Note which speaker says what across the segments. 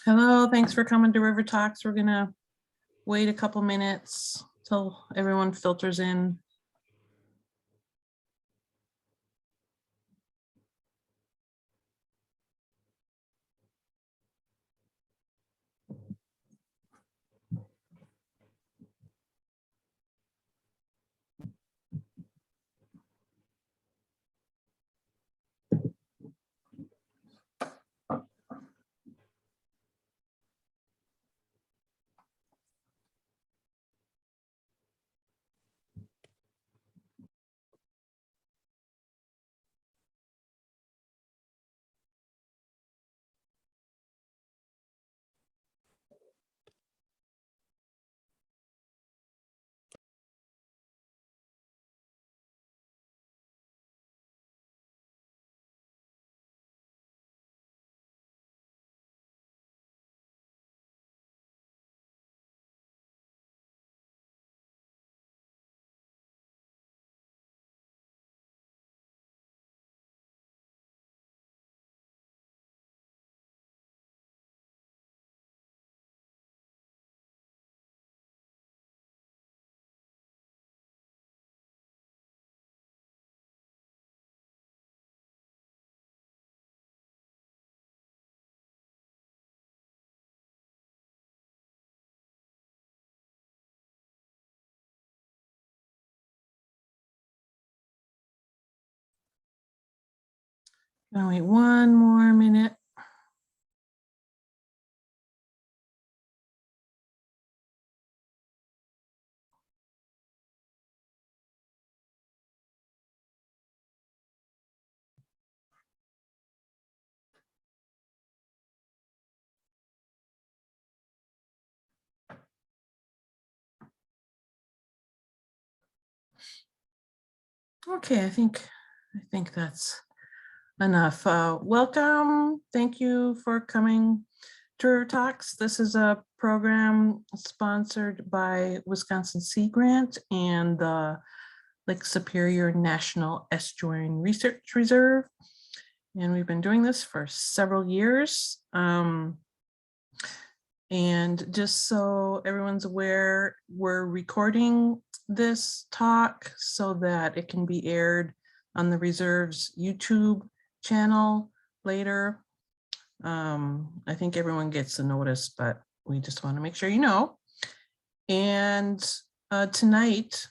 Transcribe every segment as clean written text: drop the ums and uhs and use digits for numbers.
Speaker 1: Hello, thanks for coming to River Talks. We're gonna wait a couple minutes till everyone filters in. Gonna wait one more minute. Okay, I think that's enough. Welcome. Thank you for coming to River Talks. This is a program sponsored by Wisconsin Sea Grant and the Lake Superior National Estuarine Research Reserve. And we've been doing this for several years. And just so everyone's aware, we're recording this talk so that it can be aired on the reserve's YouTube channel later. I think everyone gets a notice, but we just want to make sure you know. And tonight,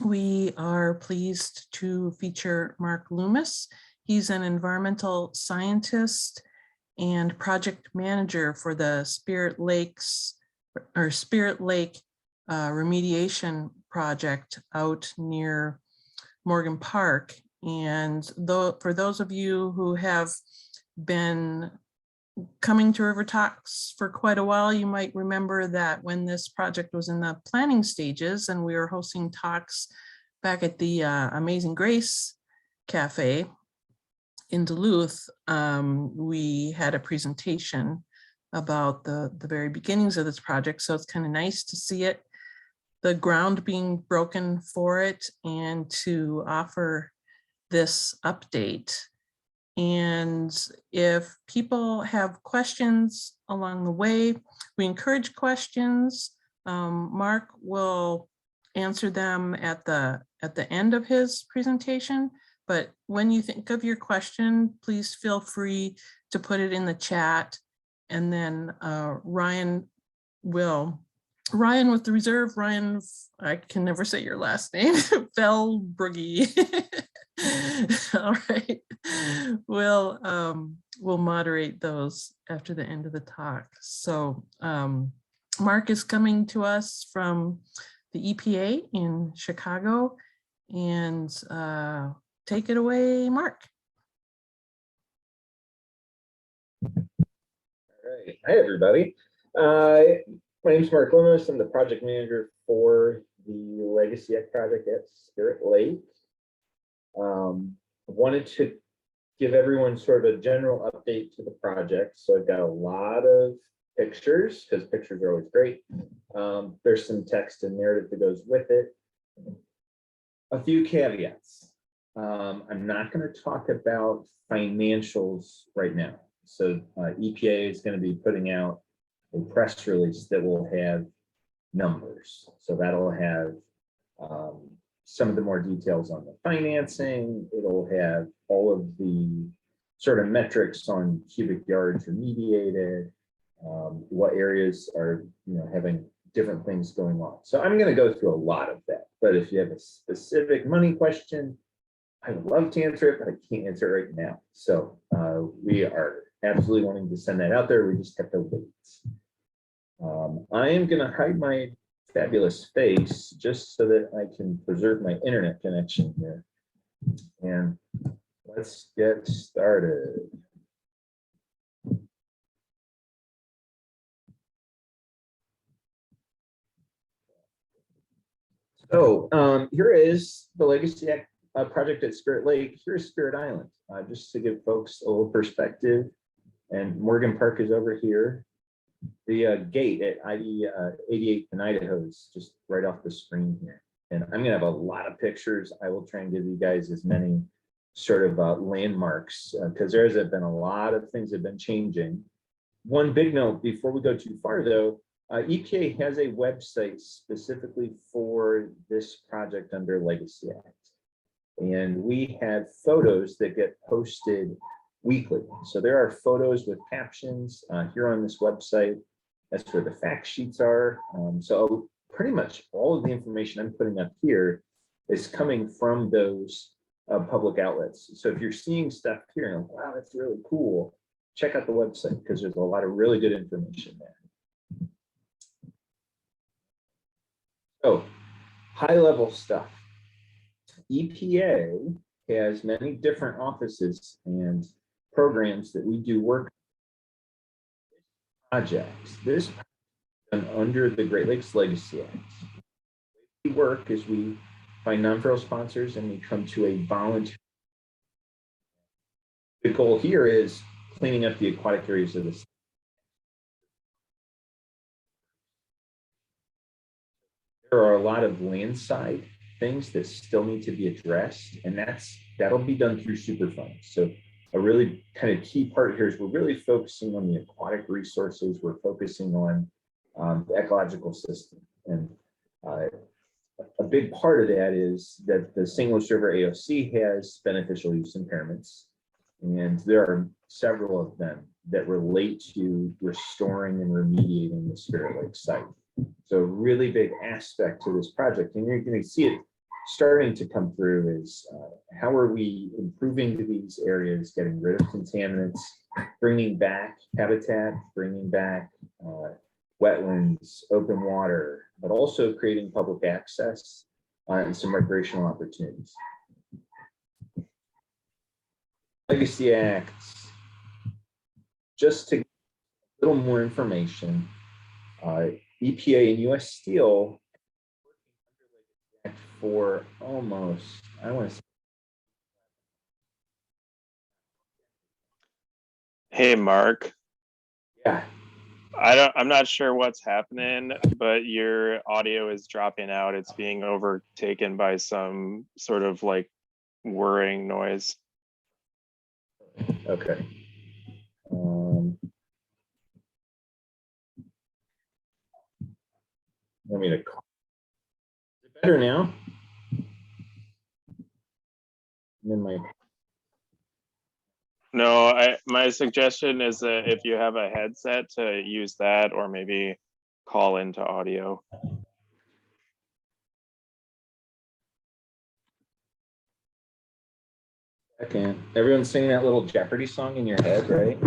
Speaker 1: we are pleased to feature Mark Loomis. He's an environmental scientist and project manager for the Spirit Lake remediation project out near Morgan Park. And for those of you who have been coming to River Talks for quite a while, you might remember that when this project was in the planning stages and we were hosting talks back at the Amazing Grace Cafe in Duluth, we had a presentation about the very beginnings of this project. So it's kind of nice to see it, the ground being broken for it, and to offer this update. And if people have questions along the way, we encourage questions. Mark will answer them at the end of his presentation. But when you think of your question, please feel free to put it in the chat. And then Ryan with the reserve, Ryan, I can never say your last name, Felbrugge. All right, we'll moderate those after the end of the talk. So Mark is coming to us from the EPA in Chicago, and take it away, Mark.
Speaker 2: All right, hi everybody. My name is Mark Limous. I'm the project manager for the Legacy Act project at Spirit Lake. Wanted to give everyone sort of a general update to the project. So I've got a lot of pictures, because pictures are always great. There's some text and narrative that goes with it. A few caveats. I'm not going to talk about financials right now. So EPA is going to be putting out a press release that will have numbers. So that'll have some of the more details on the financing. It'll have all of the sort of metrics on cubic yards remediated, what areas are having different things going on. So I'm going to go through a lot of that. But if you have a specific money question, I would love to answer it, but I can't answer it right now. So we are absolutely wanting to send that out there. We just have to wait. I am going to hide my fabulous face just so that I can preserve my internet connection here. And let's get started. So here is the Legacy Act project at Spirit Lake. Here's Spirit Island, just to give folks a little perspective. And Morgan Park is over here. The gate at ID 88 in Idaho is just right off the screen here. And I'm gonna have a lot of pictures. I will try and give you guys as many sort of landmarks because there has been a lot of things that have been changing. One big note before we go too far though, EPA has a website specifically for this project under Legacy Act. And we have photos that get posted weekly. So there are photos with captions here on this website. That's where the fact sheets are. So pretty much all of the information I'm putting up here is coming from those public outlets. So if you're seeing stuff here, and wow, that's really cool, check out the website because there's a lot of really good information there. So high level stuff. EPA has many different offices and programs that we do work projects. This under the Great Lakes Legacy Act. We work as we find non-federal sponsors and we come to a volunteer. The goal here is cleaning up the aquatic areas of the state. There are a lot of landside things that still need to be addressed, and that'll be done through Superfund. So a really kind of key part here is we're really focusing on the aquatic resources. We're focusing on the ecological system. And a big part of that is that the St. Louis River AOC has beneficial use impairments. And there are several of them that relate to restoring and remediating the Spirit Lake site. So a really big aspect to this project, and you're going to see it starting to come through, is how are we improving these areas, getting rid of contaminants, bringing back habitat, bringing back wetlands, open water, but also creating public access and some recreational opportunities. Legacy Acts, just to get a little more information, EPA and US Steel for almost, I want to say.
Speaker 3: Hey, Mark.
Speaker 2: Yeah.
Speaker 3: I'm not sure what's happening, but your audio is dropping out. It's being overtaken by some sort of like whirring noise.
Speaker 2: Okay. Let me to call. Is it better now?
Speaker 3: No, my suggestion is that if you have a headset, to use that, or maybe call into audio.
Speaker 2: Okay. Everyone's singing that little Jeopardy song in your head, right?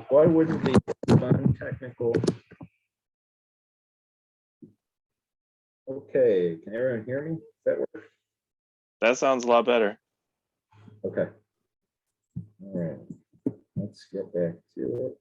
Speaker 2: Why wouldn't the fun technical? Okay, can everyone hear me? Does that work?
Speaker 3: That sounds a lot better.
Speaker 2: Okay. All right. Let's get back to it.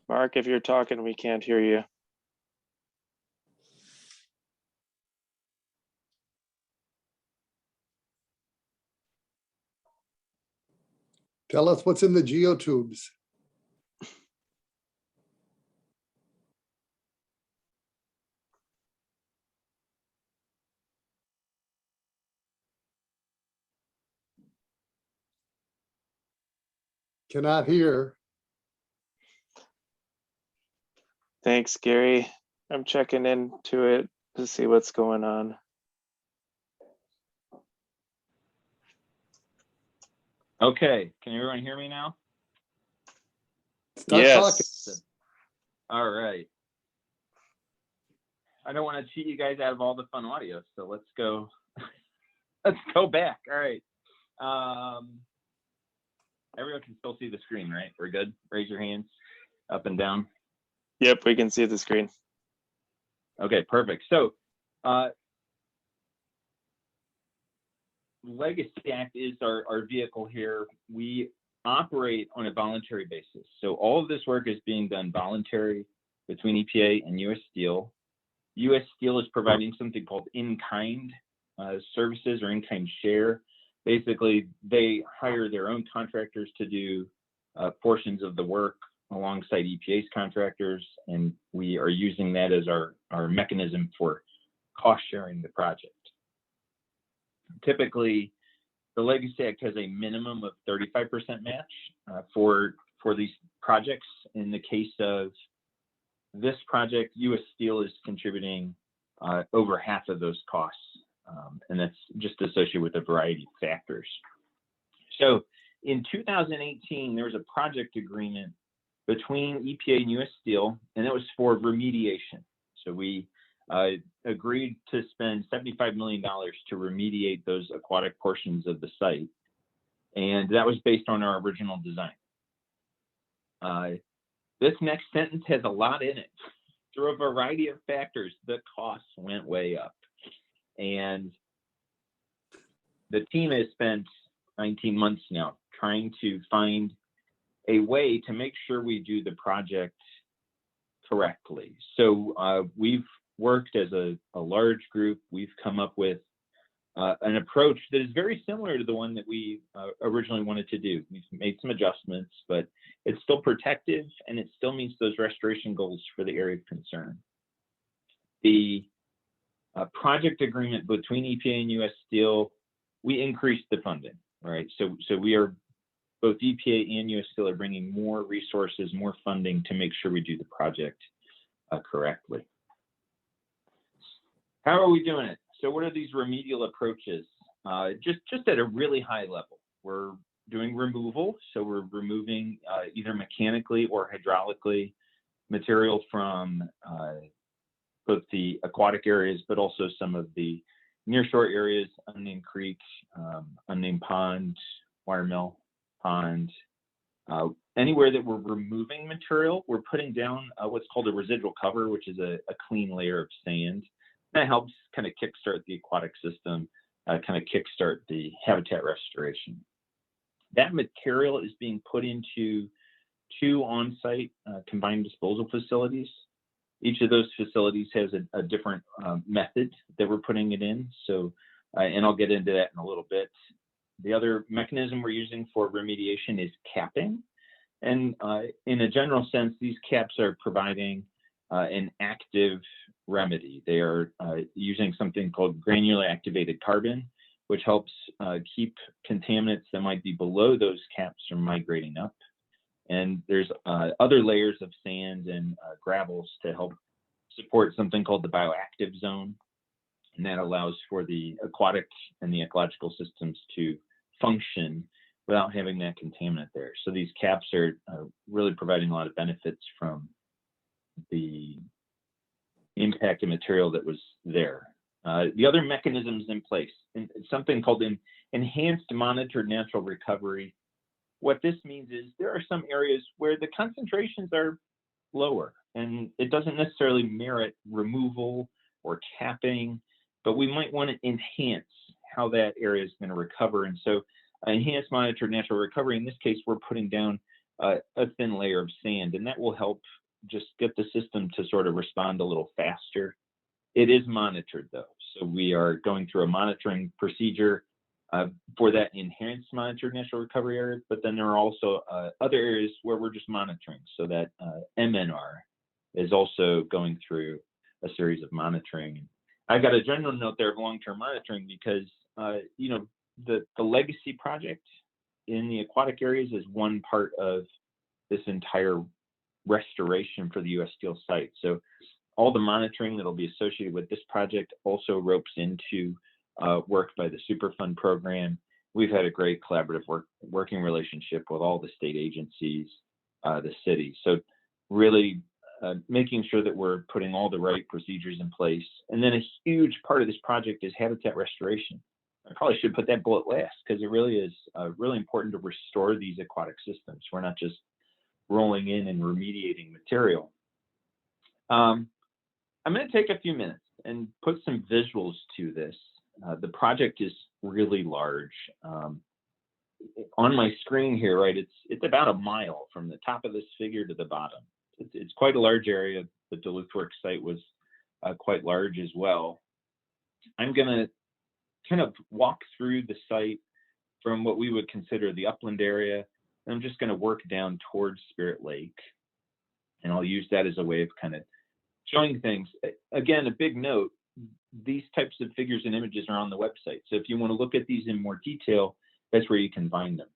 Speaker 3: Mark, if you're talking, we can't hear you.
Speaker 4: Tell us what's in the geotubes. Cannot hear.
Speaker 3: Thanks, Gary. I'm checking into it to see what's going on.
Speaker 5: Okay, can everyone hear me now?
Speaker 4: Start
Speaker 3: Yes.
Speaker 4: talking.
Speaker 5: All right. I don't want to cheat you guys out of all the fun audio, so let's go. Let's go back. All right. Everyone can still see the screen, right? We're good. Raise your hands up and down.
Speaker 3: Yep, we can see the screen.
Speaker 5: Okay, perfect. So, Legacy Act is our vehicle here. We operate on a voluntary basis. So all of this work is being done voluntary between EPA and U.S. Steel. U.S. Steel is providing something called in-kind services or in-kind share. Basically, they hire their own contractors to do portions of the work alongside EPA's contractors, and we are using that as our mechanism for cost sharing the project. Typically, the Legacy Act has a minimum of 35% match for these projects. In the case of this project, U.S. Steel is contributing over half of those costs, and that's just associated with a variety of factors. So in 2018, there was a project agreement between EPA and U.S. Steel, and it was for remediation. So we agreed to spend $75 million to remediate those aquatic portions of the site. And that was based on our original design. This next sentence has a lot in it. Through a variety of factors, the costs went way up. And the team has spent 19 months now trying to find a way to make sure we do the project correctly. So we've worked as a large group. We've come up with an approach that is very similar to the one that we originally wanted to do. We've made some adjustments, but it's still protective and it still meets those restoration goals for the area of concern. The project agreement between EPA and U.S. Steel, we increased the funding, right? So we are, both EPA and U.S. Steel are bringing more resources, more funding to make sure we do the project correctly. How are we doing it? So what are these remedial approaches? Just at a really high level, we're doing removal. So we're removing either mechanically or hydraulically material from both the aquatic areas, but also some of the nearshore areas, unnamed creek, unnamed pond, wire mill pond. Anywhere that we're removing material, we're putting down what's called a residual cover, which is a clean layer of sand. That helps kind of kickstart the aquatic system, kind of kickstart the habitat restoration. That material is being put into 2 on-site combined disposal facilities. Each of those facilities has a different method that we're putting it in. So, and I'll get into that in a little bit. The other mechanism we're using for remediation is capping. And in a general sense, these caps are providing an active remedy. They are using something called granular activated carbon, which helps keep contaminants that might be below those caps from migrating up. And there's other layers of sand and gravels to help support something called the bioactive zone. And that allows for the aquatic and the ecological systems to function without having that contaminant there. So these caps are really providing a lot of benefits from the impacted material that was there. The other mechanisms in place, something called enhanced monitored natural recovery. What this means is there are some areas where the concentrations are lower and it doesn't necessarily merit removal or capping, but we might want to enhance how that area is going to recover. And so enhanced monitored natural recovery, in this case, we're putting down a thin layer of sand, and that will help just get the system to sort of respond a little faster. It is monitored though, so we are going through a monitoring procedure for that enhanced monitored natural recovery area, but then there are also other areas where we're just monitoring, so that MNR is also going through a series of monitoring. I've got a general note there of long-term monitoring because you know, the legacy project in the aquatic areas is one part of this entire restoration for the U.S. Steel site. So all the monitoring that'll be associated with this project also ropes into work by the Superfund program. We've had a great collaborative working relationship with all the state agencies, the city. So really making sure that we're putting all the right procedures in place. And then a huge part of this project is habitat restoration. I probably should put that bullet last because it really is really important to restore these aquatic systems. We're not just rolling in and remediating material. I'm going to take a few minutes and put some visuals to this. The project is really large. On my screen here, right, it's about a mile from the top of this figure to the bottom. It's quite a large area. The Duluth Works site was quite large as well. I'm going to kind of walk through the site from what we would consider the Upland area. And I'm just going to work down towards Spirit Lake. And I'll use that as a way of kind of showing things. Again, a big note, these types of figures and images are on the website. So if you want to look at these in more detail, that's where you can find them.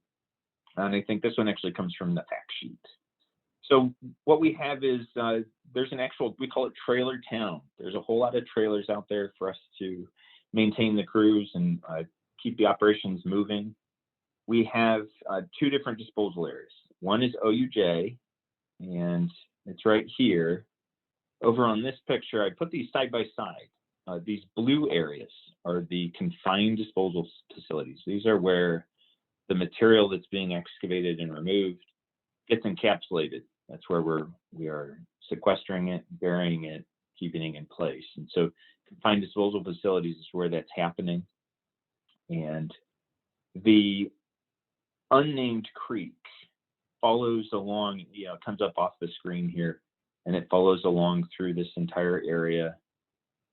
Speaker 5: And I think this one actually comes from the fact sheet. So what we have is there's an actual, we call it trailer town. There's a whole lot of trailers out there for us to maintain the crews and keep the operations moving. We have two different disposal areas. One is OUJ, and it's right here. Over on this picture, I put these side by side. These blue areas are the confined disposal facilities. These are where the material that's being excavated and removed gets encapsulated. That's where we are sequestering it, burying it, keeping it in place. And so confined disposal facilities is where that's happening. And the unnamed creek follows along, you know, it comes up off the screen here, and it follows along through this entire area.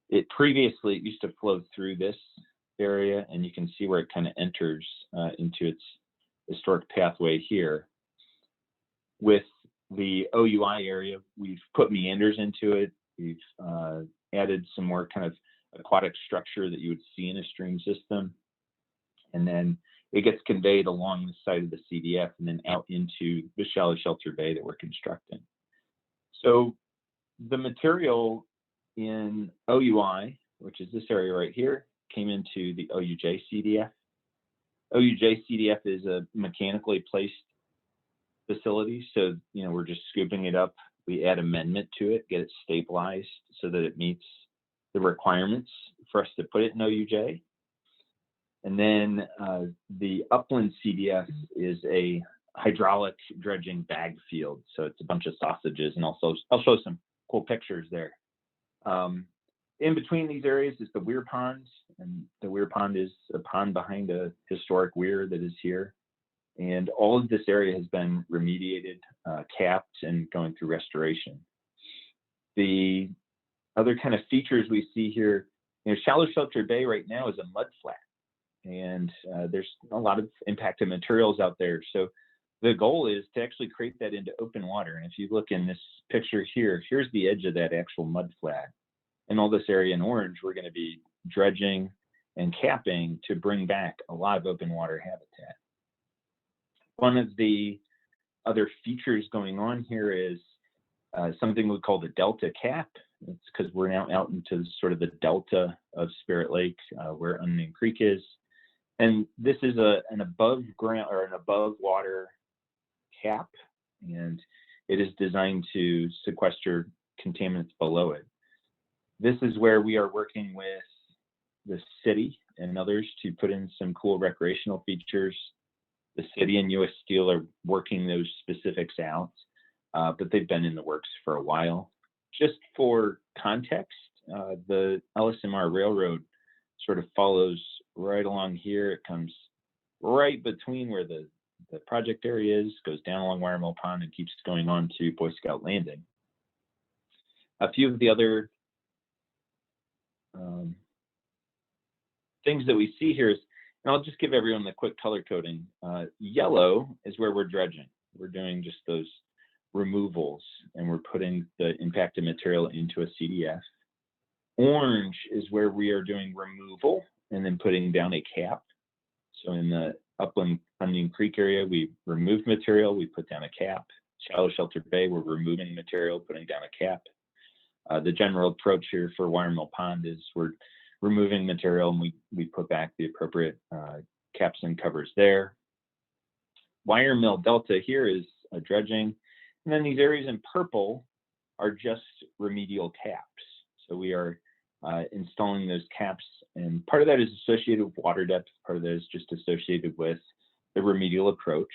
Speaker 5: It used to flow through this area, and you can see where it kind of enters into its historic pathway here. With the OUI area, we've put meanders into it. We've added some more kind of aquatic structure that you would see in a stream system. And then it gets conveyed along the side of the CDF and then out into the shallow shelter bay that we're constructing. So the material in OUI, which is this area right here, came into the OUJ CDF. OUJ CDF is a mechanically placed facility. So, you know, we're just scooping it up. We add amendment to it, get it stabilized so that it meets the requirements for us to put it in OUJ. And then the Upland CDF is a hydraulic dredging bag field. So it's a bunch of sausages, and also I'll show some cool pictures there. In between these areas is the weir ponds, and the weir pond is a pond behind a historic weir that is here. And all of this area has been remediated, capped, and going through restoration. The other kind of features we see here, you know, shallow shelter bay right now is a mud flat, and there's a lot of impacted materials out there. So the goal is to actually create that into open water. And if you look in this picture here, here's the edge of that actual mud flat. And all this area in orange, we're going to be dredging and capping to bring back a lot of open water habitat. One of the other features going on here is something we call the delta cap. It's because we're now out into sort of the delta of Spirit Lake, where Unnamed Creek is. And this is an above ground or an above water cap, and it is designed to sequester contaminants below it. This is where we are working with the city and others to put in some cool recreational features. The city and U.S. Steel are working those specifics out, but they've been in the works for a while. Just for context, the LSMR Railroad sort of follows right along here. It comes right between where the the project area is, goes down along Wire Mill Pond and keeps going on to Boy Scout Landing. A few of the other things that we see here is, and I'll just give everyone the quick color coding. Yellow is where we're dredging. We're doing just those removals, and we're putting the impacted material into a CDF. Orange is where we are doing removal and then putting down a cap. So in the Upland Onion Creek area, we remove material, we put down a cap. Shallow Sheltered Bay, we're removing material, putting down a cap. The general approach here for Wire Mill Pond is we're removing material and we put back the appropriate caps and covers there. Wire Mill Delta here is a dredging. And then these areas in purple are just remedial caps. So we are installing those caps, and part of that is associated with water depth, part of that is just associated with the remedial approach.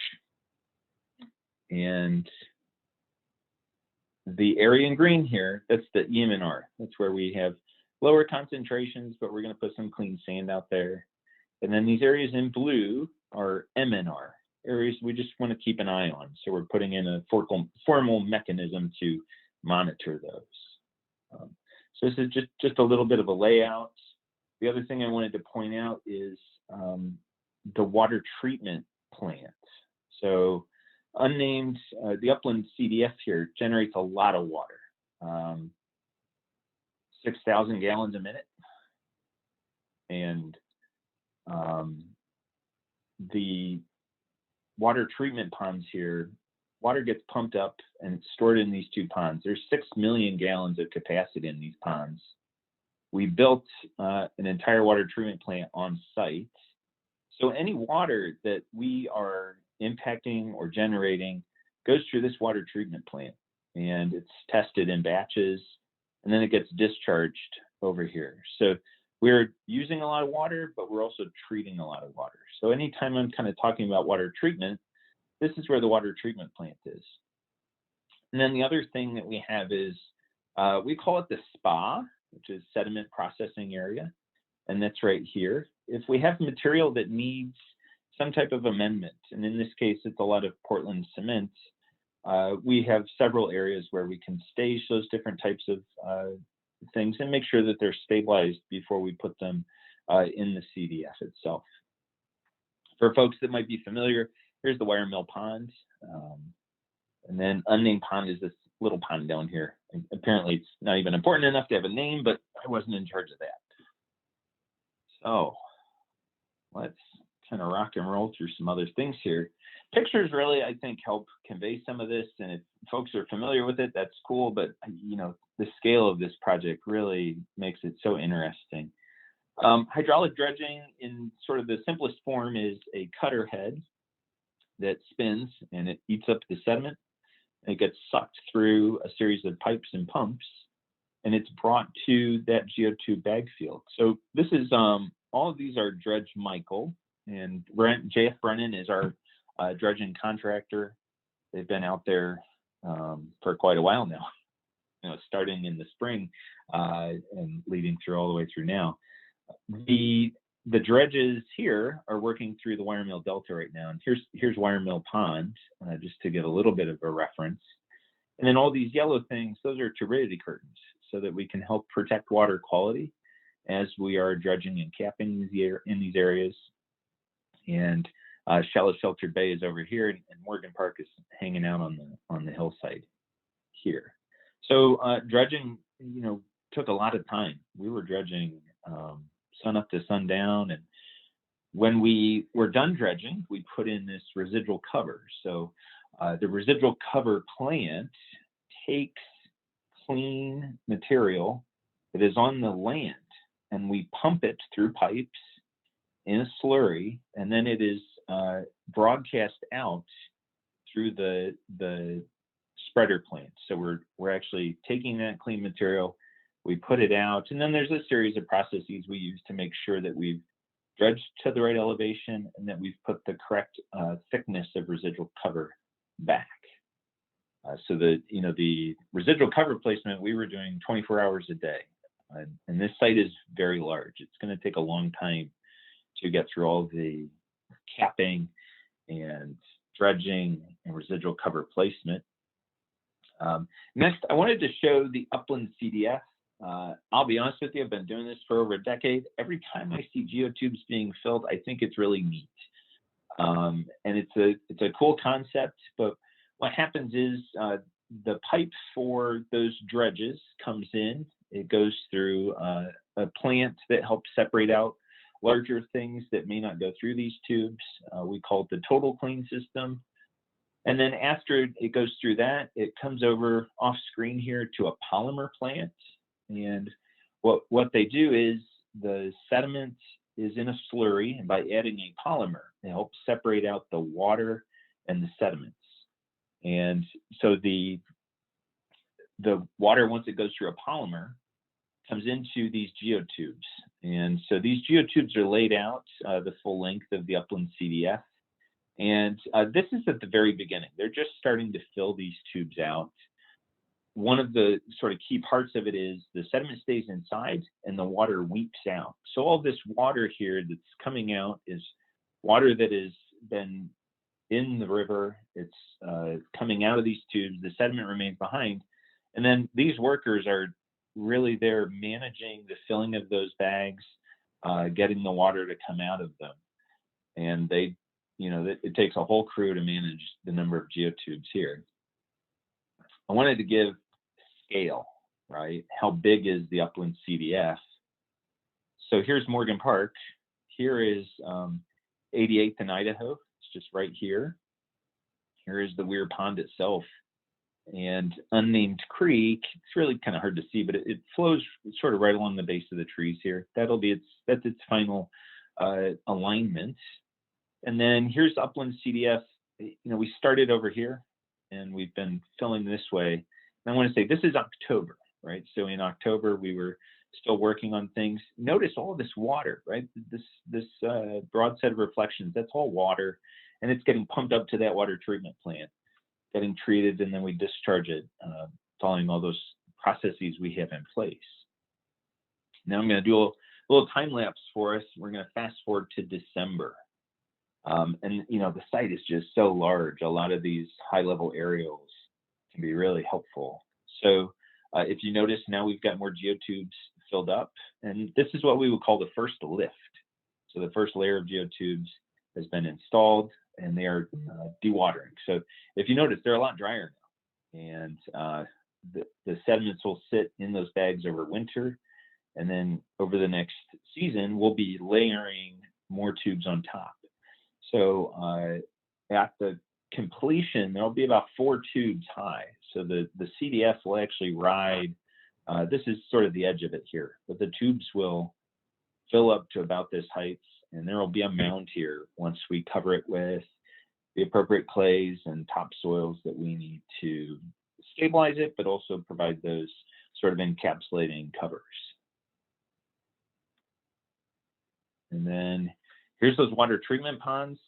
Speaker 5: And the area in green here, that's the EM&R. That's where we have lower concentrations, but we're going to put some clean sand out there. And then these areas in blue are M&R, areas we just want to keep an eye on. So we're putting in a formal mechanism to monitor those. So this is just a little bit of a layout. The other thing I wanted to point out is the water treatment plant. So unnamed, the Upland CDF here generates a lot of water, 6,000 gallons a minute. And the water treatment ponds here, water gets pumped up and stored in these two ponds. There's 6 million gallons of capacity in these ponds. We built an entire water treatment plant on site. So any water that we are impacting or generating goes through this water treatment plant, and it's tested in batches, and then it gets discharged over here. So we're using a lot of water, but we're also treating a lot of water. So anytime I'm kind of talking about water treatment, this is where the water treatment plant is. And then the other thing that we have is, we call it the SPA, which is sediment processing area. And that's right here. If we have material that needs some type of amendment, and in this case, it's a lot of Portland cement, we have several areas where we can stage those different types of things and make sure that they're stabilized before we put them in the CDF itself. For folks that might be familiar, here's the Wire Mill Pond. And then unnamed pond is this little pond down here. And apparently it's not even important enough to have a name, but I wasn't in charge of that. So let's kind of rock and roll through some other things here. Pictures really, I think, help convey some of this. And if folks are familiar with it, that's cool. But, you know, the scale of this project really makes it so interesting. Hydraulic dredging in sort of the simplest form is a cutter head that spins and it eats up the sediment. It gets sucked through a series of pipes and pumps, and it's brought to that geotube bag field. So this is, all of these are Dredge Michael, and JF Brennan is our dredging contractor. They've been out there for quite a while now, you know, starting in the spring and leading through all the way through now. The dredges here are working through the Wire Mill Delta right now. And here's Wire Mill Pond, just to get a little bit of a reference. And then all these yellow things, those are turbidity curtains, so that we can help protect water quality as we are dredging and capping in these areas. And Shallow Sheltered Bay is over here, and Morgan Park is hanging out on the hillside here. So dredging, you know, took a lot of time. We were dredging sun up to sundown, and when we were done dredging, we put in this residual cover. So the residual cover plant takes clean material that is on the land, and we pump it through pipes in a slurry, and then it is broadcast out through the spreader plant. So we're actually taking that clean material, we put it out, and then there's a series of processes we use to make sure that we've dredged to the right elevation and that we've put the correct thickness of residual cover back. So that, you know, the residual cover placement, we were doing 24 hours a day. And this site is very large. It's going to take a long time to get through all the capping and dredging, and residual cover placement. Next, I wanted to show the Upland CDF. I'll be honest with you, I've been doing this for over a decade. Every time I see geotubes being filled, I think it's really neat. And it's a cool concept, but what happens is the pipe for those dredges comes in, it goes through a plant that helps separate out larger things that may not go through these tubes. We call it the total clean system. And then after it goes through that, it comes over off screen here to a polymer plant. And what they do is the sediment is in a slurry, and by adding a polymer, it helps separate out the water and the sediments. And so the water, once it goes through a polymer, comes into these geotubes. And so these geotubes are laid out the full length of the Upland CDF. And this is at the very beginning. They're just starting to fill these tubes out. One of the sort of key parts of it is the sediment stays inside and the water weeps out. So all this water here that's coming out is water that has been in the river. It's coming out of these tubes. The sediment remains behind. And then these workers are really there managing the filling of those bags, getting the water to come out of them. And they, it takes a whole crew to manage the number of geotubes here. I wanted to give scale, right? How big is the Upland CDF? So here's Morgan Park. Here is 88th and Idaho. It's just right here. Here is the Weir Pond itself. And Unnamed Creek, it's really kind of hard to see, but it flows sort of right along the base of the trees here. That's its final alignment. And then here's Upland CDF. We started over here and we've been filling this way. And I want to say this is October, right? So in October, we were still working on things. Notice all this water, right? This broad set of reflections, that's all water. And it's getting pumped up to that water treatment plant, getting treated, and then we discharge it, following all those processes we have in place. Now I'm going to do a little time lapse for us. We're going to fast forward to December. And the site is just so large. A lot of these high-level aerials can be really helpful. So if you notice, now we've got more geotubes filled up, and this is what we would call the first lift. So the first layer of geotubes has been installed, and they are dewatering. So if you notice, they're a lot drier now, and the sediments will sit in those bags over winter, and then over the next season, we'll be layering more tubes on top. So at the completion, there'll be about 4 tubes high. So the CDF will actually ride, this is sort of the edge of it here, but the tubes will fill up to about this height, and there will be a mound here once we cover it with the appropriate clays and topsoils that we need to stabilize it, but also provide those sort of encapsulating covers. And then here's those water treatment ponds.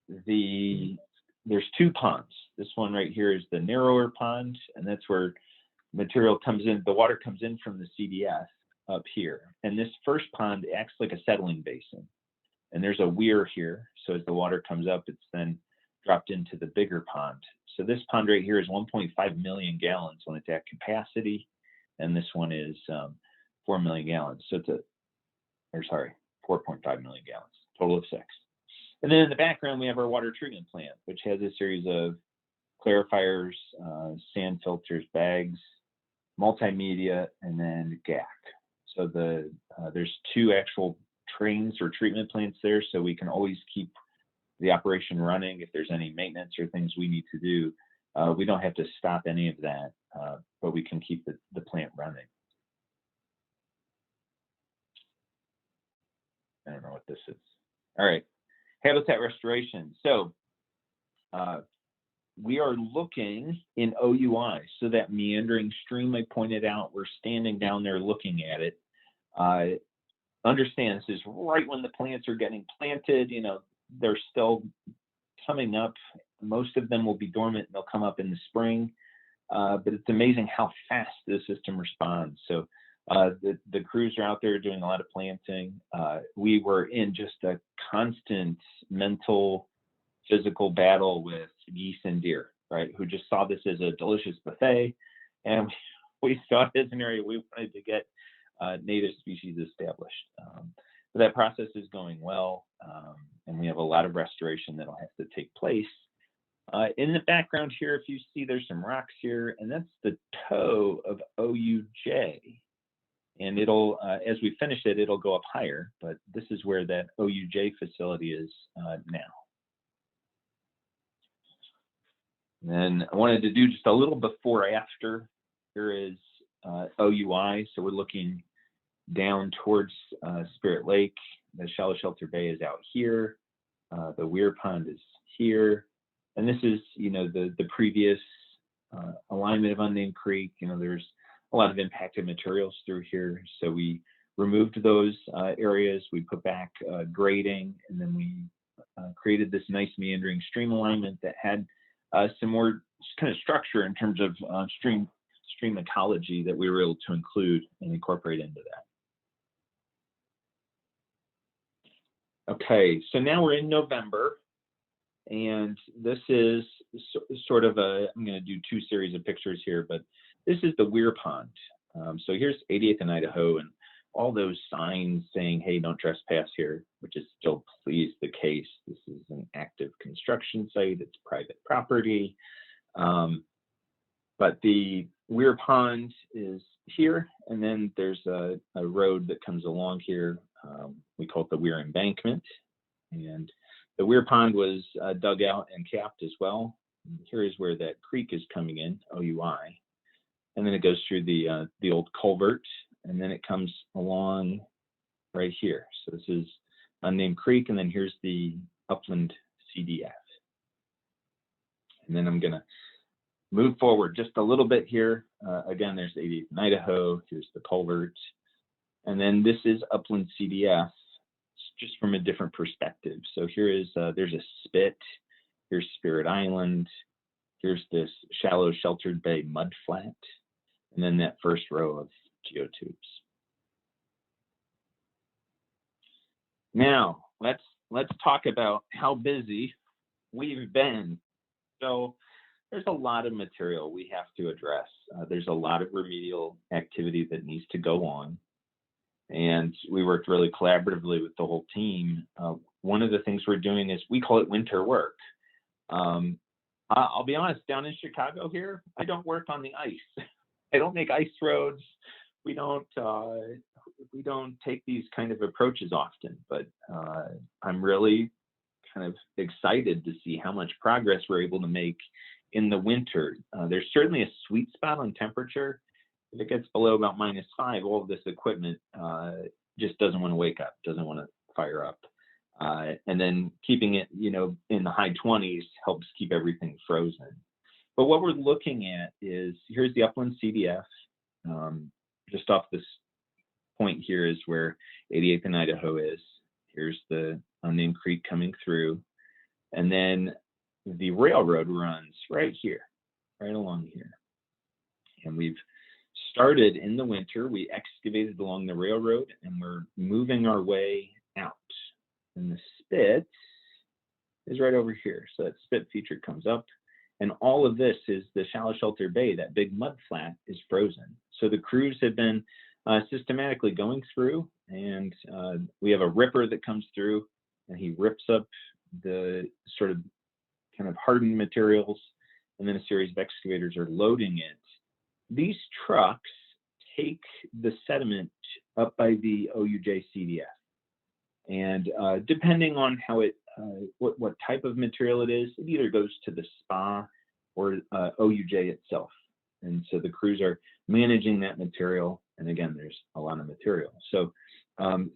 Speaker 5: There's 2 ponds. This one right here is the narrower pond, and that's where material comes in. The water comes in from the CDF up here. And this first pond acts like a settling basin. And there's a weir here. So as the water comes up, it's then dropped into the bigger pond. So this pond right here is 1.5 million gallons when it's at capacity. And this one is 4 million gallons. So it's 4.5 million gallons, total of 6. And then in the background, we have our water treatment plant, which has a series of clarifiers, sand filters, bags, multimedia, and then GAC. So there's 2 actual trains or treatment plants there, so we can always keep the operation running. If there's any maintenance or things we need to do, we don't have to stop any of that, but we can keep the plant running. I don't know what this is. All right, habitat restoration. So we are looking in OUI, so that meandering stream I pointed out, we're standing down there looking at it. Understand this is right when the plants are getting planted. They're still coming up. Most of them will be dormant and they'll come up in the spring, but it's amazing how fast the system responds. So the crews are out there doing a lot of planting. We were in just a constant mental physical battle with geese and deer, right? Who just saw this as a delicious buffet, and we saw it as an area we wanted to get native species established. So that process is going well, and we have a lot of restoration that'll have to take place. In the background here, if you see, there's some rocks here, and that's the toe of OUJ. And it'll, as we finish it, it'll go up higher, but this is where that OUJ facility is now. And then I wanted to do just a little before after. Here is OUI, so we're looking down towards Spirit Lake. The shallow shelter bay is out here. The weir pond is here. And this is, you know, the previous alignment of Unnamed Creek. You know, there's a lot of impacted materials through here. So we removed those areas. We put back grading, and then we created this nice meandering stream alignment that had some more kind of structure in terms of stream ecology that we were able to include and incorporate into that. Okay, so now we're in November, and this is sort of I'm going to do 2 series of pictures here, but this is the weir pond. So here's 88th and Idaho, and all those signs saying, hey, don't trespass here, which is still please the case. This is an active construction site, it's private property. But the weir pond is here, and then there's a road that comes along here. We call it the weir embankment, and the weir pond was dug out and capped as well. And here is where that creek is coming in, OUI, and then it goes through the old culvert, and then it comes along right here. So this is Unnamed Creek, and then here's the Upland CDF. And then I'm gonna move forward just a little bit here. Again, there's 88th and Idaho, here's the culvert. And then this is Upland CDF, just from a different perspective. So here is, there's a spit, here's Spirit Island, here's this shallow sheltered bay mud flat, and then that first row of geotubes. Now, let's talk about how busy we've been. So there's a lot of material we have to address. There's a lot of remedial activity that needs to go on. And we worked really collaboratively with the whole team. One of the things we're doing is we call it winter work. I'll be honest, down in Chicago here, I don't work on the ice. I don't make ice roads. We don't take these kind of approaches often, but I'm really kind of excited to see how much progress we're able to make in the winter. There's certainly a sweet spot on temperature. If it gets below about -5, all of this equipment just doesn't want to wake up, doesn't want to fire up. And then keeping it, you know, in the high 20s helps keep everything frozen. But what we're looking at is, here's the Upland CDF. Just off this point here is where 88th and Idaho is. Here's the Unnamed Creek coming through. And then the railroad runs right here, right along here. And we've started in the winter, we excavated along the railroad, and we're moving our way out. And the spit is right over here. So that spit feature comes up, and all of this is the shallow shelter bay. That big mud flat is frozen. So the crews have been systematically going through, and we have a ripper that comes through, and he rips up the sort of kind of hardened materials, and then a series of excavators are loading it. These trucks take the sediment up by the OUJ CDF. And depending on how it, what type of material it is, it either goes to the spa or OUJ itself. And so the crews are managing that material. And again, there's a lot of material. So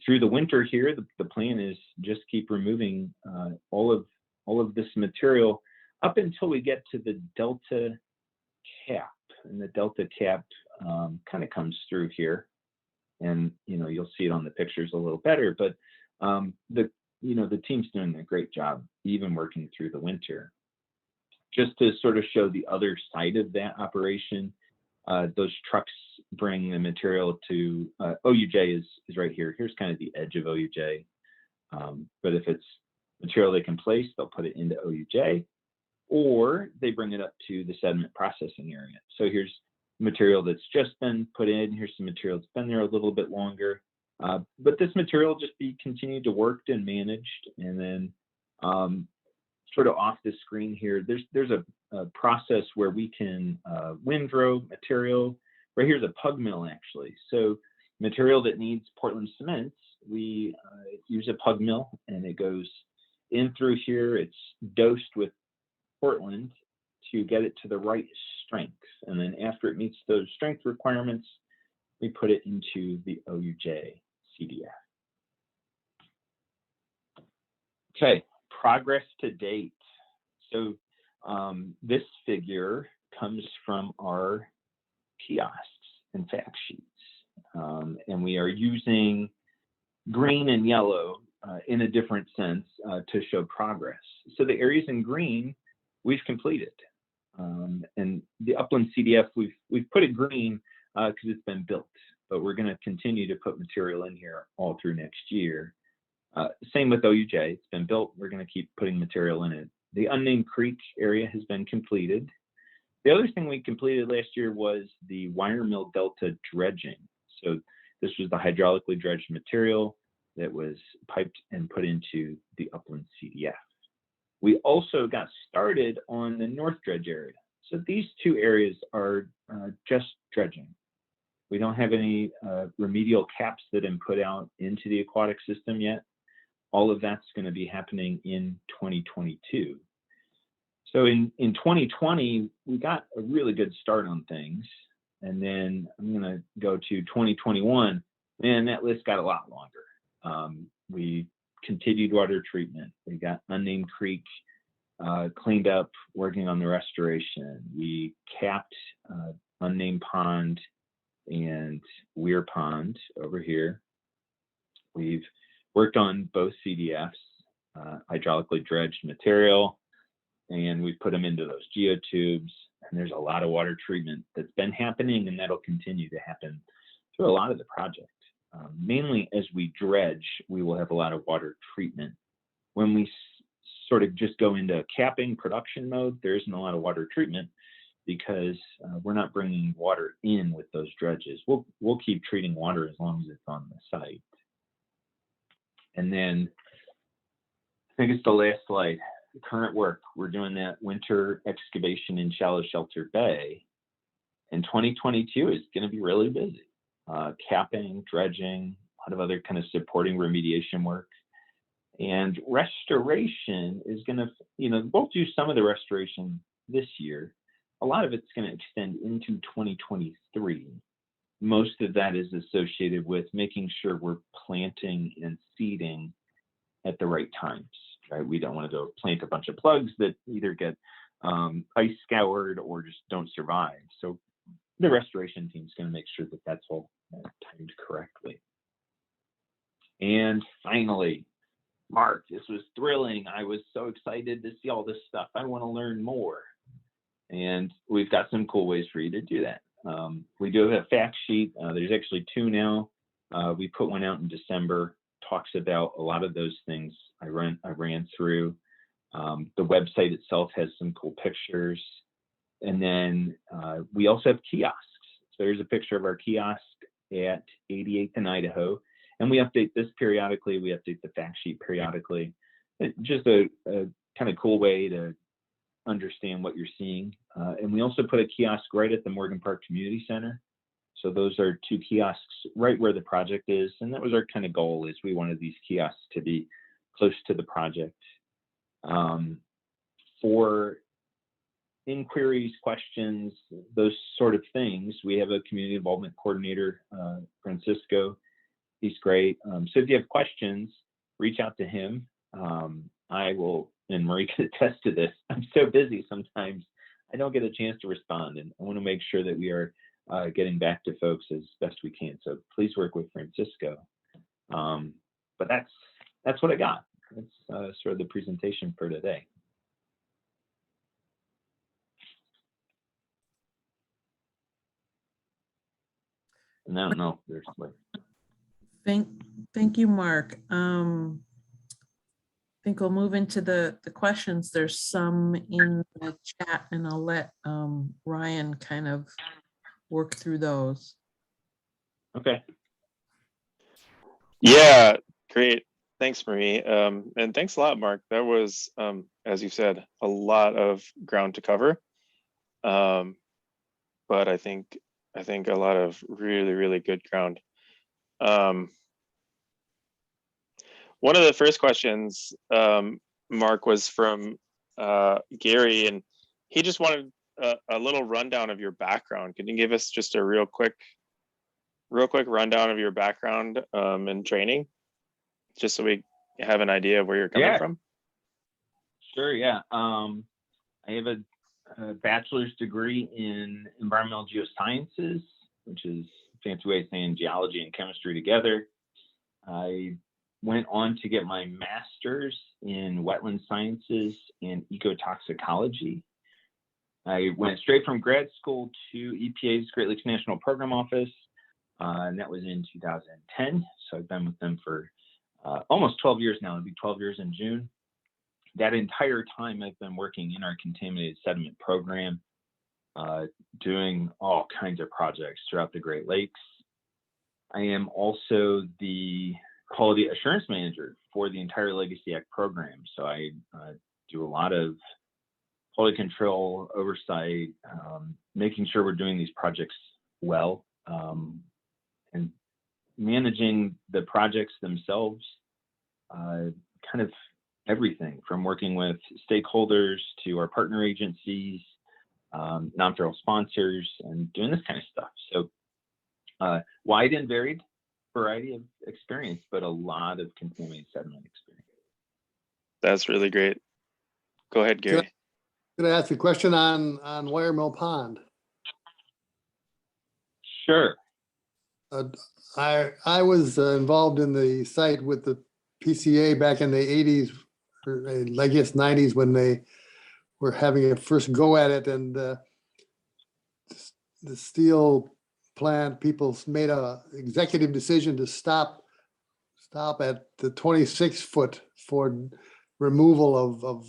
Speaker 5: through the winter here, the plan is just keep removing all of this material up until we get to the delta cap. And the delta cap kind of comes through here. And, you know, you'll see it on the pictures a little better, but the team's doing a great job even working through the winter. Just to sort of show the other side of that operation, those trucks bring the material to OUJ is right here. Here's kind of the edge of OUJ. But if it's material they can place, they'll put it into OUJ, or they bring it up to the sediment processing area. So here's material that's just been put in, here's some material that's been there a little bit longer, but this material will just be continued to worked and managed. And then sort of off the screen here, there's a process where we can windrow material. Right here's a pug mill actually. So material that needs Portland cements, we use a pug mill, and it goes in through here. It's dosed with Portland to get it to the right strength. And then after it meets those strength requirements, we put it into the OUJ CDF. Okay, progress to date. So this figure comes from our kiosks and fact sheets. And we are using green and yellow in a different sense to show progress. So the areas in green, we've completed. And the Upland CDF, we've put it green because it's been built, but we're going to continue to put material in here all through next year. Same with OUJ, it's been built, we're going to keep putting material in it. The Unnamed Creek area has been completed. The other thing we completed last year was the Wire Mill Delta dredging. So this was the hydraulically dredged material that was piped and put into the Upland CDF. We also got started on the North Dredge area. So these two areas are just dredging. We don't have any remedial caps that have been put out into the aquatic system yet. All of that's going to be happening in 2022. So in 2020, we got a really good start on things. And then I'm going to go to 2021, and that list got a lot longer. We continued water treatment. We got Unnamed Creek cleaned up, working on the restoration. We capped Unnamed Pond and Weir Pond over here. We've worked on both CDFs, hydraulically dredged material, and we put them into those geotubes. And there's a lot of water treatment that's been happening, and that'll continue to happen through a lot of the project. Mainly as we dredge, we will have a lot of water treatment. When we sort of just go into capping production mode, there isn't a lot of water treatment because we're not bringing water in with those dredges. We'll keep treating water as long as it's on the site. And then I think it's the last slide. The current work, we're doing that winter excavation in Shallow Shelter Bay. And 2022 is going to be really busy. Capping, dredging, a lot of other kind of supporting remediation work. And restoration is going to, we'll do some of the restoration this year. A lot of it's going to extend into 2023. Most of that is associated with making sure we're planting and seeding at the right times, right? We don't want to go plant a bunch of plugs that either get ice scoured or just don't survive. So the restoration team is going to make sure that that's all timed correctly. And finally, Mark, this was thrilling. I was so excited to see all this stuff. I want to learn more. And we've got some cool ways for you to do that. We do have a fact sheet. There's actually two now. We put one out in December, talks about a lot of those things I ran through. The website itself has some cool pictures. And then we also have kiosks. So there's a picture of our kiosk at 88th and Idaho. And we update this periodically. We update the fact sheet periodically. It's just a kind of cool way to understand what you're seeing. And we also put a kiosk right at the Morgan Park Community Center. So those are two kiosks right where the project is. And that was our kind of goal, is we wanted these kiosks to be close to the project. For inquiries, questions, those sort of things, we have a community involvement coordinator, Francisco. He's great. So if you have questions, reach out to him. I will, and Marie can attest to this, I'm so busy sometimes I don't get a chance to respond, and I want to make sure that we are getting back to folks as best we can. So please work with Francisco. But that's what I got. That's sort of the presentation for today. And I don't know if there's like.
Speaker 1: Thank you, Mark. think we'll move into the questions. There's some in the chat, and I'll let Ryan kind of work through those.
Speaker 5: Okay.
Speaker 3: Yeah, great. Thanks, Marie. And thanks a lot, Mark. That was, as you said, a lot of ground to cover. But I think a lot of really, really good ground. One of the first questions, Mark, was from Gary, and he just wanted a little rundown of your background. Can you give us just a real quick rundown of your background and training, just so we have an idea of where you're coming from?
Speaker 5: Sure, yeah. I have a bachelor's degree in environmental geosciences, which is a fancy way of saying geology and chemistry together. I went on to get my master's in wetland sciences and ecotoxicology. I went straight from grad school to EPA's Great Lakes National Program Office, and that was in 2010. So I've been with them for almost 12 years now. It'll be 12 years in June. That entire time I've been working in our contaminated sediment program, doing all kinds of projects throughout the Great Lakes. I am also the quality assurance manager for the entire Legacy Act program. So I do a lot of quality control, oversight, making sure we're doing these projects well, and managing the projects themselves, kind of everything from working with stakeholders to our partner agencies, non-federal sponsors, and doing this kind of stuff. So wide and varied variety of experience, but a lot of contaminated sediment experience.
Speaker 3: That's really great. Go ahead, Gary.
Speaker 4: Could I ask a question on Wiremill Pond?
Speaker 5: Sure.
Speaker 4: I was involved in the site with the PCA back in the 80s, or I guess 90s, when they were having a first go at it, and the steel plant people made a executive decision to stop at the 26-foot for removal of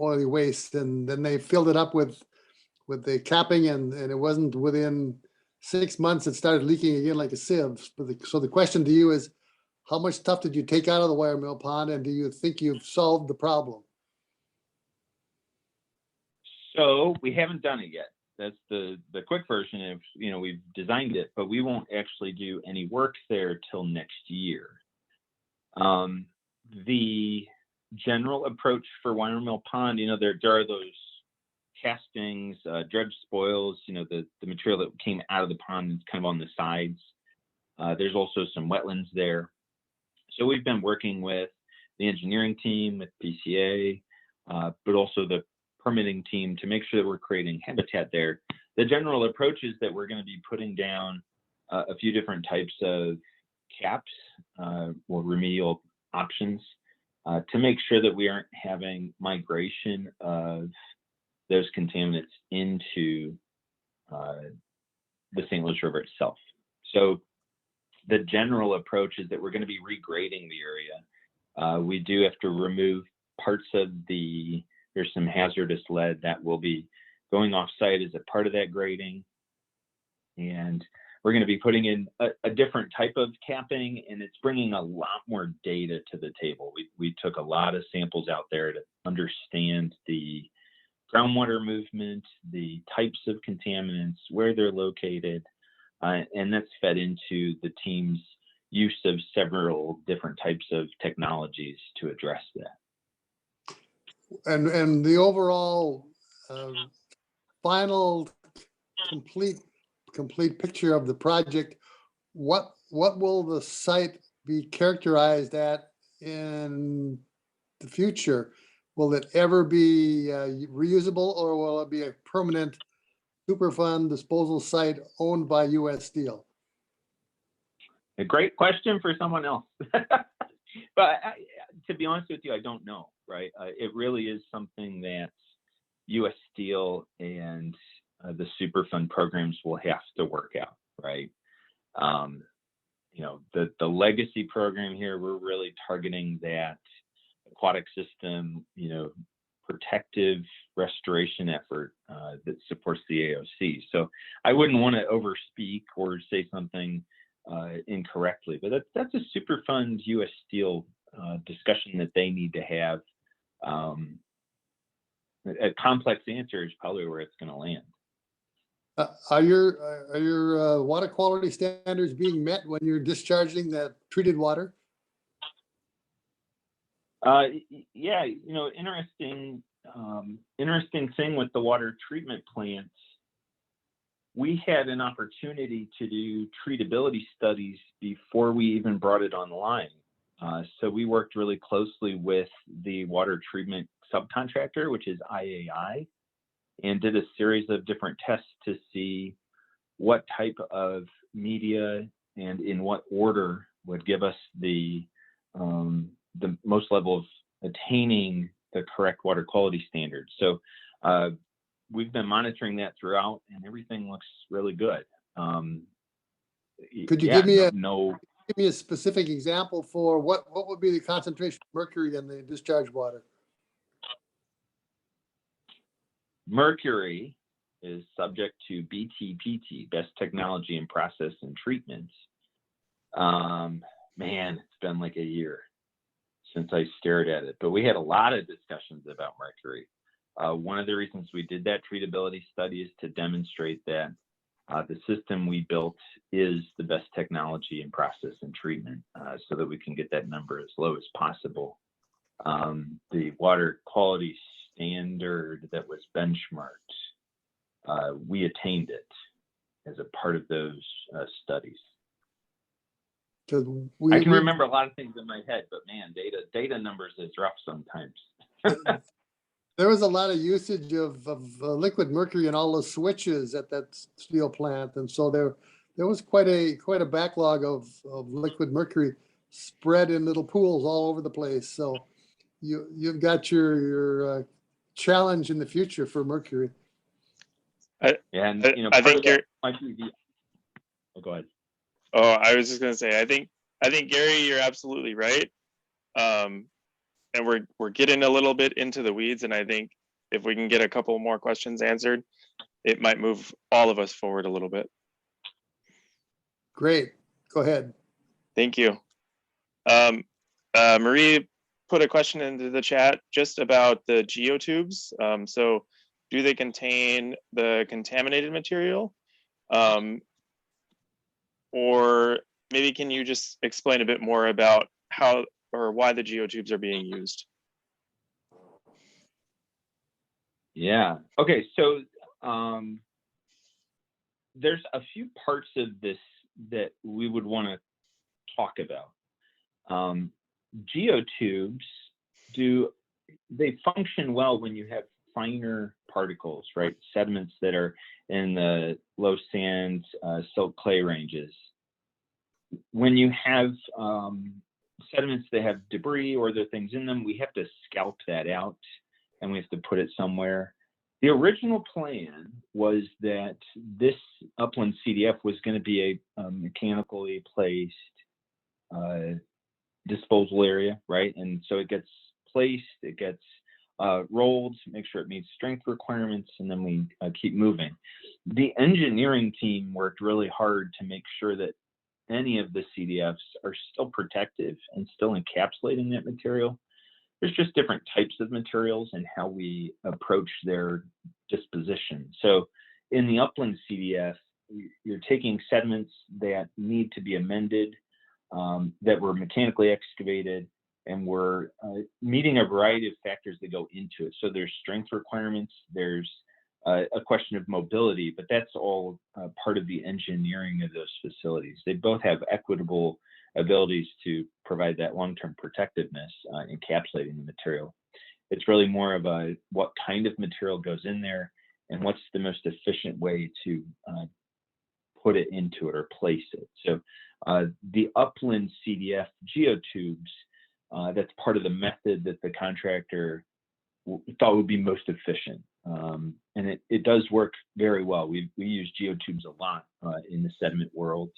Speaker 4: oily waste, and then they filled it up with the capping, and it wasn't within 6 months it started leaking again like a sieve. So the question to you is, how much stuff did you take out of the Wiremill Pond, and do you think you've solved the problem?
Speaker 5: So we haven't done it yet. That's the quick version of, we've designed it, but we won't actually do any work there till next year. The general approach for Wiremill Pond, there are those castings, dredge spoils, the material that came out of the pond is kind of on the sides. There's also some wetlands there. So we've been working with the engineering team, with PCA, but also the permitting team to make sure that we're creating habitat there. The general approach is that we're going to be putting down a few different types of caps or remedial options to make sure that we aren't having migration of those contaminants into the St. Louis River itself. So the general approach is that we're going to be regrading the area. We do have to remove parts of there's some hazardous lead that will be going off site as a part of that grading. And we're going to be putting in a different type of capping, and it's bringing a lot more data to the table. We took a lot of samples out there to understand the groundwater movement, the types of contaminants, where they're located, and that's fed into the team's use of several different types of technologies to address that.
Speaker 4: And the overall final complete picture of the project, what will the site be characterized at in the future? Will it ever be reusable, or will it be a permanent Superfund disposal site owned by U.S. Steel?
Speaker 5: A great question for someone else. But to be honest with you, I don't know, right? It really is something that U.S. Steel and the Superfund programs will have to work out, right? The legacy program here, we're really targeting that aquatic system, protective restoration effort that supports the AOC. So I wouldn't want to overspeak or say something incorrectly, but that's a super fun U.S. Steel discussion that they need to have. A complex answer is probably where it's going to land.
Speaker 4: Are your water quality standards being met when you're discharging that treated water?
Speaker 5: Yeah, interesting thing with the water treatment plants, we had an opportunity to do treatability studies before we even brought it online. So we worked really closely with the water treatment subcontractor, which is IAI, and did a series of different tests to see what type of media and in what order would give us the most level of attaining the correct water quality standards. So we've been monitoring that throughout, and everything looks really good.
Speaker 4: Could you give me a specific example for what would be the concentration of mercury in the discharge water?
Speaker 5: Mercury is subject to BTPT, Best Technology in Process and Treatment. Man, it's been like a year since I stared at it, but we had a lot of discussions about mercury. One of the reasons we did that treatability study is to demonstrate that the system we built is the best technology in process and treatment, so that we can get that number as low as possible. The water quality standard that was benchmarked, we attained it as a part of those studies. I can remember a lot of things in my head, but man, data numbers is rough sometimes.
Speaker 4: There was a lot of usage of liquid mercury in all the switches at that steel plant, and so there was quite a backlog of liquid mercury spread in little pools all over the place. So you've got your challenge in the future for mercury.
Speaker 5: I think you're. Oh, go ahead.
Speaker 3: Oh, I was just gonna say, I think Gary, you're absolutely right. And we're getting a little bit into the weeds, and I think if we can get a couple more questions answered, it might move all of us forward a little bit.
Speaker 4: Great, go ahead.
Speaker 3: Thank you. Marie put a question into the chat just about the geotubes. So do they contain the contaminated material? Or maybe can you just explain a bit more about how or why the geotubes are being used?
Speaker 5: Yeah, okay, so there's a few parts of this that we would want to talk about. Geotubes, they function well when you have finer particles, right? Sediments that are in the low sand, silt clay ranges. When you have sediments that have debris or other things in them, we have to scalp that out and we have to put it somewhere. The original plan was that this Upland CDF was going to be a mechanically placed disposal area, right? And so it gets placed, it gets rolled, make sure it meets strength requirements, and then we keep moving. The engineering team worked really hard to make sure that any of the CDFs are still protective and still encapsulating that material. There's just different types of materials and how we approach their disposition. So in the Upland CDF, you're taking sediments that need to be amended, that were mechanically excavated, and we're meeting a variety of factors that go into it. So there's strength requirements, there's a question of mobility, but that's all part of the engineering of those facilities. They both have equitable abilities to provide that long-term protectiveness, encapsulating the material. It's really more of a what kind of material goes in there and what's the most efficient way to put it into it or place it. So the Upland CDF geotubes, that's part of the method that the contractor thought would be most efficient. And it does work very well. We use geotubes a lot in the sediment world.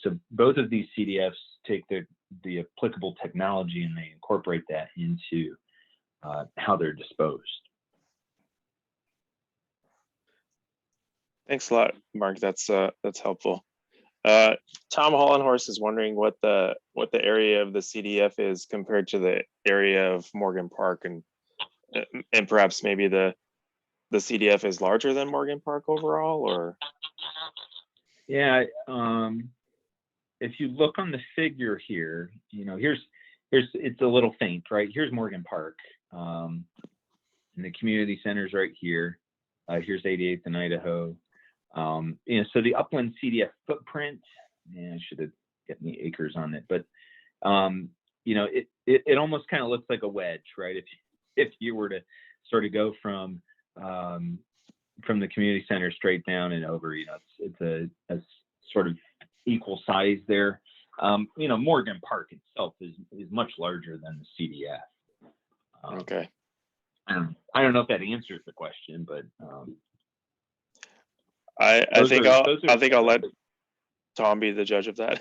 Speaker 5: So both of these CDFs take the the applicable technology and they incorporate that into how they're disposed.
Speaker 3: Thanks a lot, Mark. That's helpful. Tom Hollenhorst is wondering what the area of the CDF is compared to the area of Morgan Park, and perhaps maybe the CDF is larger than Morgan Park overall, or?
Speaker 5: Yeah, if you look on the figure here, here's it's a little faint, right? Here's Morgan Park, and the community center's right here. Here's 88th and Idaho. So the Upland CDF footprint, I should have gotten the acres on it, but it almost kind of looks like a wedge, right? If you were to sort of go from the community center straight down and over, it's a sort of equal size there. Morgan Park itself is much larger than the CDF.
Speaker 3: Okay.
Speaker 5: I don't know if that answers the question, but
Speaker 3: I think I'll let Tom be the judge of that.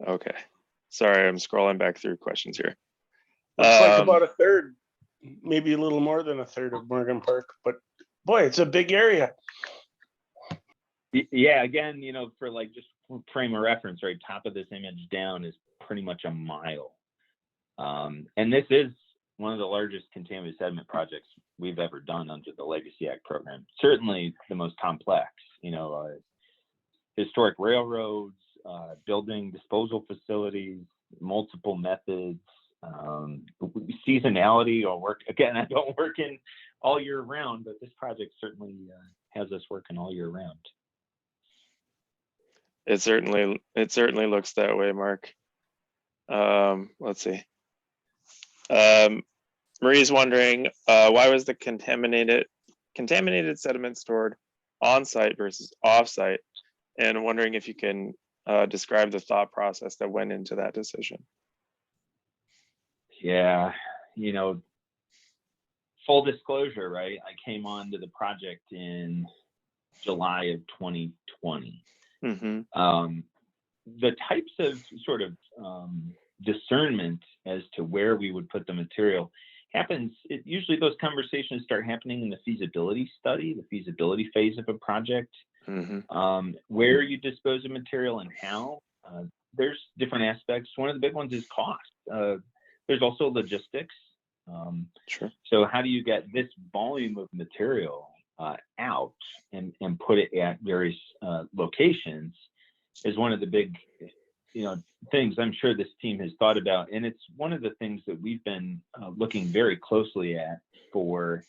Speaker 3: Okay. Sorry, I'm scrolling back through questions here.
Speaker 6: Looks like about a third, maybe a little more than a third of Morgan Park, but boy, it's a big area.
Speaker 5: Yeah, again, for like just frame of reference, right, top of this image down is pretty much a mile. And this is one of the largest contaminated sediment projects we've ever done under the Legacy Act program. Certainly the most complex, historic railroads, building disposal facilities, multiple methods, seasonality or work. Again, I don't work in all year round, but this project certainly has us working all year round.
Speaker 3: It certainly looks that way, Mark. Let's see. Marie's wondering why was the contaminated sediment stored on site versus off site, and wondering if you can describe the thought process that went into that decision.
Speaker 5: Yeah, full disclosure, right? I came on to the project in July of 2020.
Speaker 3: Mm-hmm.
Speaker 5: The types of sort of discernment as to where we would put the material happens. Usually those conversations start happening in the feasibility study, the feasibility phase of a project.
Speaker 3: Mm-hmm.
Speaker 5: Where you dispose of material and how. There's different aspects. One of the big ones is cost. There's also logistics.
Speaker 3: Sure.
Speaker 5: So how do you get this volume of material out and put it at various locations is one of the big things I'm sure this team has thought about. And it's one of the things that we've been looking very closely at for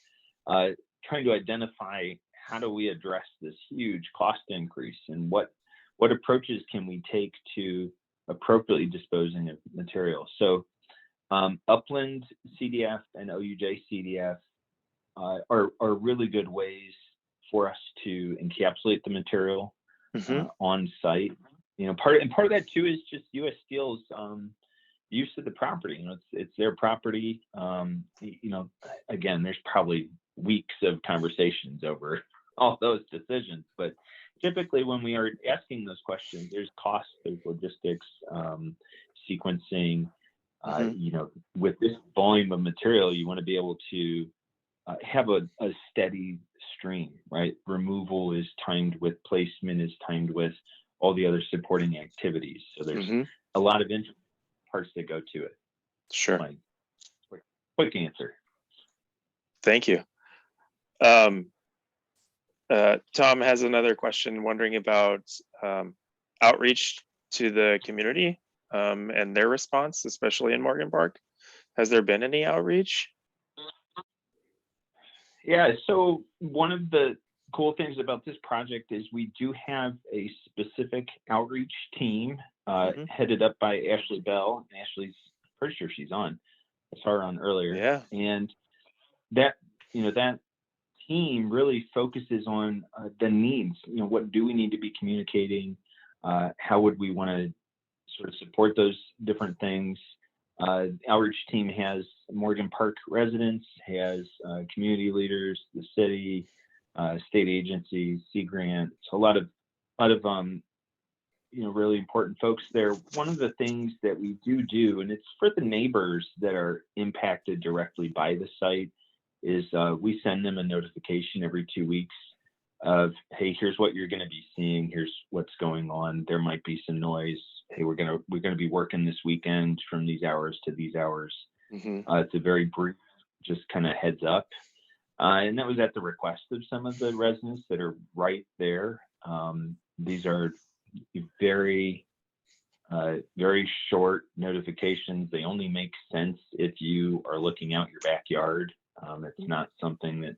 Speaker 5: trying to identify how do we address this huge cost increase, and what approaches can we take to appropriately disposing of material. So Upland CDF and OUJ CDF are really good ways for us to encapsulate the material on site. Part of that too is just U.S. Steel's use of the property. It's their property. Again, there's probably weeks of conversations over all those decisions, but typically when we are asking those questions, there's cost, there's logistics, sequencing. With this volume of material, you want to be able to have a steady stream, right? Removal is timed with placement, is timed with all the other supporting activities. So there's a lot of parts that go to it.
Speaker 3: Sure.
Speaker 5: Like, quick answer.
Speaker 3: Thank you. Tom has another question, wondering about outreach to the community and their response, especially in Morgan Park. Has there been any outreach?
Speaker 5: Yeah, so one of the cool things about this project is we do have a specific outreach team headed up by Ashley Bell. Ashley's pretty sure she's on. I saw her on earlier.
Speaker 3: Yeah.
Speaker 5: And that team really focuses on the needs. What do we need to be communicating? How would we want to sort of support those different things? Outreach team has Morgan Park residents, has community leaders, the city, state agencies, sea grants, a lot of really important folks there. One of the things that we do, and it's for the neighbors that are impacted directly by the site, is we send them a notification every 2 weeks of, hey, here's what you're going to be seeing, here's what's going on, there might be some noise, hey, we're going to be working this weekend from these hours to these hours. It's a very brief, just kind of heads up, and that was at the request of some of the residents that are right there. These are very short notifications. They only make sense if you are looking out your backyard. It's not something that,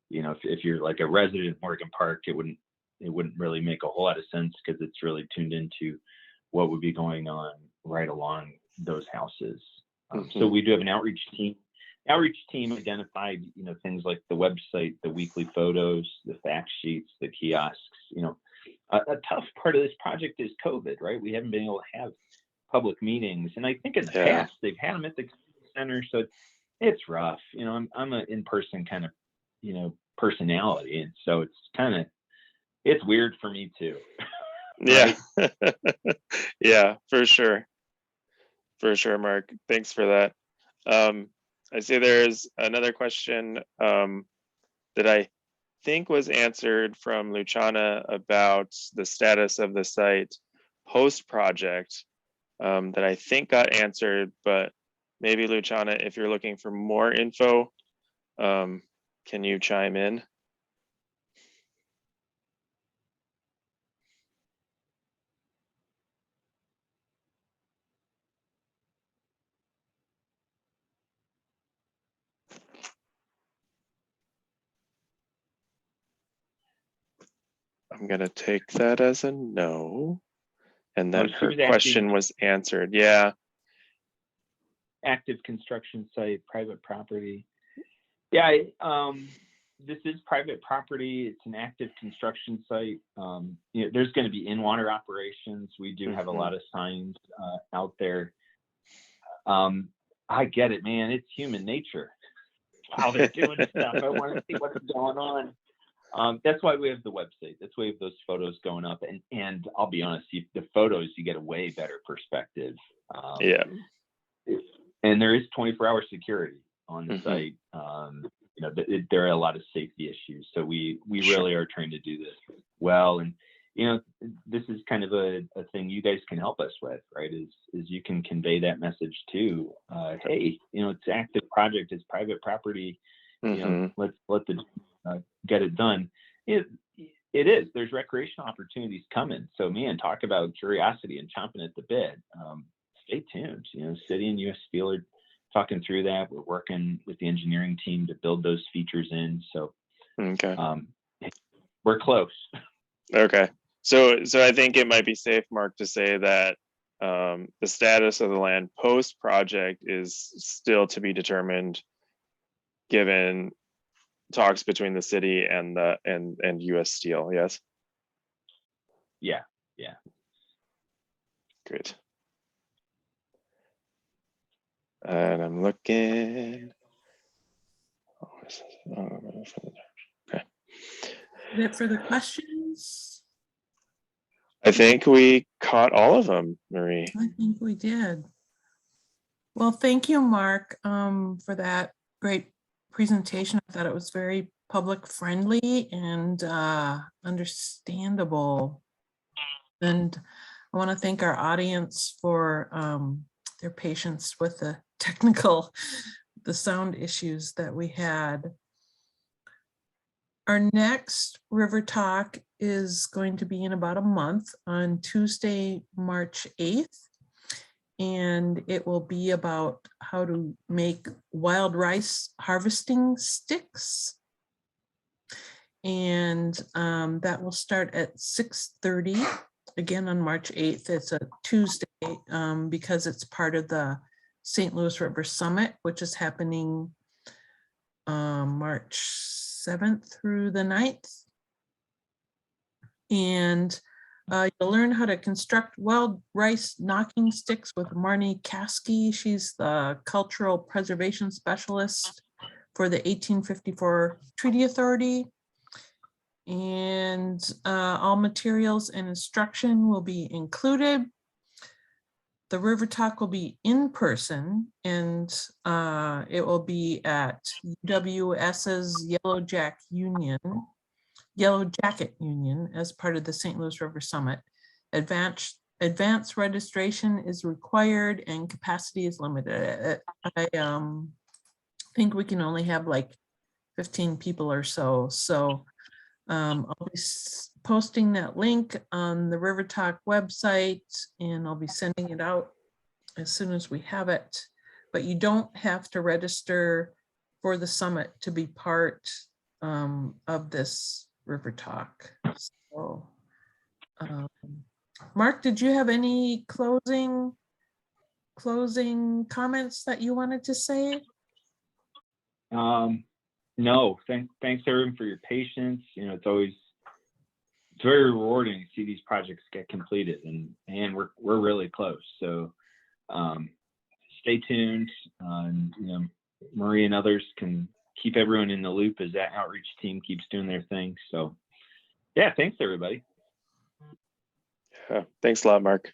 Speaker 5: if you're like a resident of Morgan Park, it wouldn't really make a whole lot of sense, because it's really tuned into what would be going on right along those houses. So we do have an outreach team. Outreach team identified, things like the website, the weekly photos, the fact sheets, the kiosks. A tough part of this project is COVID, right? We haven't been able to have public meetings, and I think in the past they've had them at the community center, so it's rough. I'm an in-person kind of, personality, and so it's weird for me too.
Speaker 3: Yeah. Yeah, for sure, Mark. Thanks for that. I see there's another question that I think was answered from Luciana about the status of the site post-project, that I think got answered, but maybe Luciana, if you're looking for more info, can you chime in? I'm gonna take that as a no, and that her question was answered. Yeah.
Speaker 5: Active construction site, private property. Yeah, this is private property. It's an active construction site. There's going to be in-water operations. We do have a lot of signs out there. I get it, man. It's human nature. While they're doing stuff, I want to see what's going on. That's why we have the website. That's why we have those photos going up. And I'll be honest, the photos, you get a way better perspective. And there is 24-hour security on the site. There are a lot of safety issues. So we really are trying to do this well. And, this is kind of a thing you guys can help us with, right? Is you can convey that message too. Hey, it's an active project, it's private property. Let's let the get it done. It is. There's recreational opportunities coming. So man, talk about curiosity and chomping at the bit. Stay tuned. City and US Steel are talking through that. We're working with the engineering team to build those features in. So we're close.
Speaker 3: Okay. So I think it might be safe, Mark, to say that the status of the land post project is still to be determined, given talks between the city and US Steel. Yes.
Speaker 5: Yeah.
Speaker 3: Great. And I'm looking. Okay.
Speaker 1: Is it for the questions?
Speaker 3: I think we caught all of them, Marie.
Speaker 1: I think we did. Well, thank you, Mark, for that great presentation. I thought it was very public friendly and understandable. And I want to thank our audience for their patience with the sound issues that we had. Our next River Talk is going to be in about a month on Tuesday, March 8th. And it will be about how to make wild rice harvesting sticks. And that will start at 6:30, again on March 8th. It's a Tuesday because it's part of the St. Louis River Summit, which is happening March 7th through the 9th. And you'll learn how to construct wild rice knocking sticks with Marnie Caskey. She's the cultural preservation specialist for the 1854 Treaty Authority. and all materials and instruction will be included. The River Talk will be in person, and it will be at UWS's Yellow Jacket Union as part of the St. Louis River Summit. Advanced registration is required and capacity is limited. I think we can only have like 15 people or so. So I'll be posting that link on the River Talk website, and I'll be sending it out as soon as we have it. But you don't have to register for the summit to be part of this River Talk. So, Mark, did you have any closing comments that you wanted to say?
Speaker 5: No, thanks everyone for your patience. You know, it's very rewarding to see these projects get completed, and we're really close. So stay tuned. You know, Marie and others can keep everyone in the loop as that outreach team keeps doing their thing. So yeah, thanks everybody.
Speaker 3: Yeah, thanks a lot, Mark.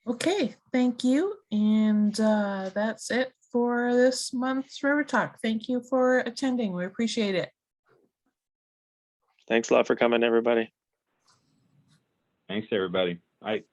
Speaker 1: Okay, thank you. And that's it for this month's River Talk. Thank you for attending. We appreciate it.
Speaker 3: Thanks a lot for coming, everybody.
Speaker 5: Thanks everybody. Bye.